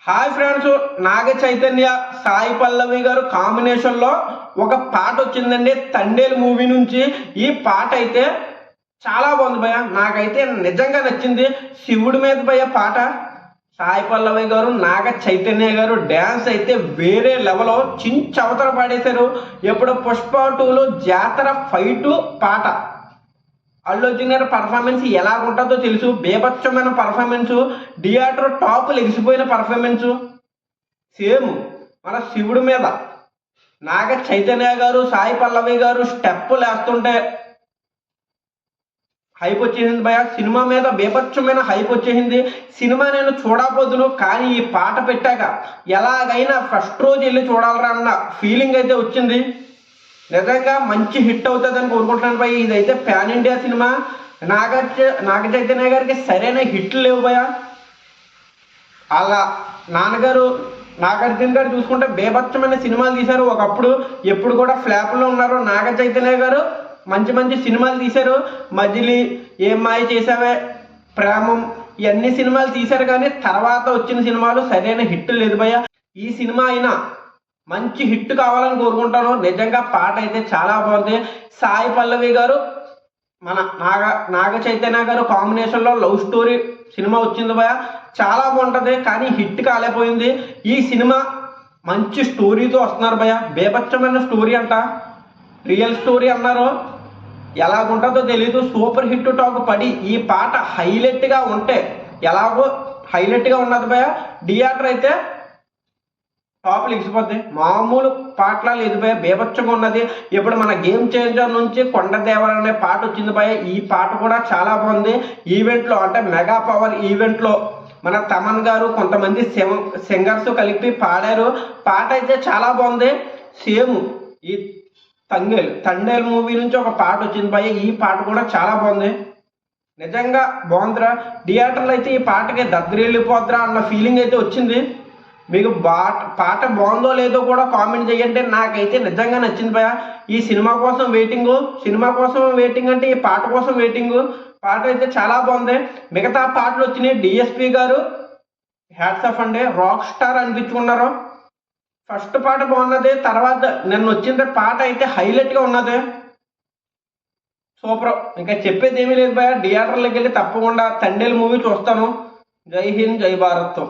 Hi friends, Naga Chaitanya Sai Pallavi గారు కాంబినేషన్లో ఒక పాట వచ్చిందండి తండేల్ మూవీ నుంచి. ఈ పాట అయితే చాలా బాగుంది భయ్య, నాకైతే నిజంగా నచ్చింది. శివుడి మీద భయ్య పాట. సాయి పల్లవి గారు నాగ చైతన్య గారు డ్యాన్స్ అయితే వేరే లెవెల్లో చించవతల పాడేశారు. ఎప్పుడు పుష్ప 2లో జాతర ఫైటు పాట. అల్లు అర్జున్ గారి పర్ఫార్మెన్స్ ఎలా ఉంటుందో తెలుసు. బేభత్సమైన పర్ఫార్మెన్స్, థియేటర్ టాప్ లెగిసిపోయిన పర్ఫార్మెన్స్. సేమ్ మన శివుడి మీద నాగ చైతన్య గారు సాయి పల్లవి గారు స్టెప్పులు వేస్తుంటే హైప్ వచ్చేసింది భయ. సినిమా మీద బేభత్సమైన హైప్ వచ్చేసింది. సినిమా నేను చూడబోదును, కానీ ఈ పాట పెట్టాక ఎలాగైనా ఫస్ట్ రోజు వెళ్ళి చూడాలరా అన్న ఫీలింగ్ అయితే వచ్చింది. నిజంగా మంచి హిట్ అవుతుందని కోరుకుంటున్నాను భయ. ఇదైతే pan India cinema. Naga Chaitanya గారికి సరైన హిట్లు లేవు భయ. వాళ్ళ నాన్నగారు నాగార్జున గారు చూసుకుంటే బేభత్సమైన సినిమాలు తీశారు ఒకప్పుడు. ఎప్పుడు కూడా ఫ్లాప్లో ఉన్నారు. నాగ చైతన్య గారు మంచి మంచి సినిమాలు తీశారు. మజిలీ, ఏం మాయ చేసావే, ప్రేమం, ఇవన్నీ సినిమాలు తీశారు, కానీ తర్వాత వచ్చిన సినిమాలు సరైన హిట్ లేదు భయ. ఈ సినిమా అయినా మంచి హిట్ కావాలని కోరుకుంటాను. నిజంగా పాట అయితే చాలా బాగుంది. సాయి పల్లవి గారు మన నాగ చైతన్య గారు కాంబినేషన్లో లవ్ స్టోరీ సినిమా వచ్చింది భయ, చాలా బాగుంటుంది, కానీ హిట్ కాలేకపోయింది. ఈ సినిమా మంచి స్టోరీతో వస్తున్నారు భయ. బేభత్సమైన స్టోరీ అంట, రియల్ స్టోరీ అన్నారు. ఎలాగుంటుందో తెలీదు. సూపర్ హిట్ టాక్ పడి ఈ పాట హైలైట్గా ఉంటే ఎలాగో హైలైట్గా ఉన్నది భయ. థియేటర్ అయితే టాప్ లెగిసిపోద్ది. మామూలు పాటలా లేదు భయ, బేభత్సంగా ఉన్నది. ఇప్పుడు మన గేమ్ చేంజర్ నుంచి కొండ దేవర అనే పాట వచ్చింది భయ. ఈ పాట కూడా చాలా బాగుంది. ఈవెంట్లో అంటే మెగా పవర్ ఈవెంట్లో మన తమన్ గారు కొంతమంది సింగర్స్ కలిపి పాడారు. పాట అయితే చాలా బాగుంది. సేమ్ ఈ తండేల్ మూవీ నుంచి ఒక పాట వచ్చింది భయ. ఈ పాట కూడా చాలా బాగుంది. నిజంగా బాగుందిరా. థియేటర్లో అయితే ఈ పాటకి దగ్గరెళ్ళిపోద్రా అన్న ఫీలింగ్ అయితే వచ్చింది. మీకు పాట బాగుందో లేదో కూడా కామెంట్ చేయండి. నాకైతే నిజంగా నచ్చింది భయ. ఈ సినిమా కోసం వెయిటింగ్ అంటే ఈ పాట కోసం వెయిటింగ్. పాట అయితే చాలా బాగుంది. మిగతా పాటలు వచ్చినాయి. డిఎస్పి గారు హ్యాట్స్ ఆఫ్ అండి, రాక్ స్టార్ అనిపించుకున్నారు. ఫస్ట్ పాట బాగున్నది, తర్వాత నిన్న వచ్చింది పాట అయితే హైలైట్గా ఉన్నది. సూపర్. ఇంకా చెప్పేది ఏమీ లేదు భయ. థియేటర్లోకి వెళ్ళి తప్పకుండా తండేల్ మూవీ చూస్తాను. జై హింద్, జై భారత్.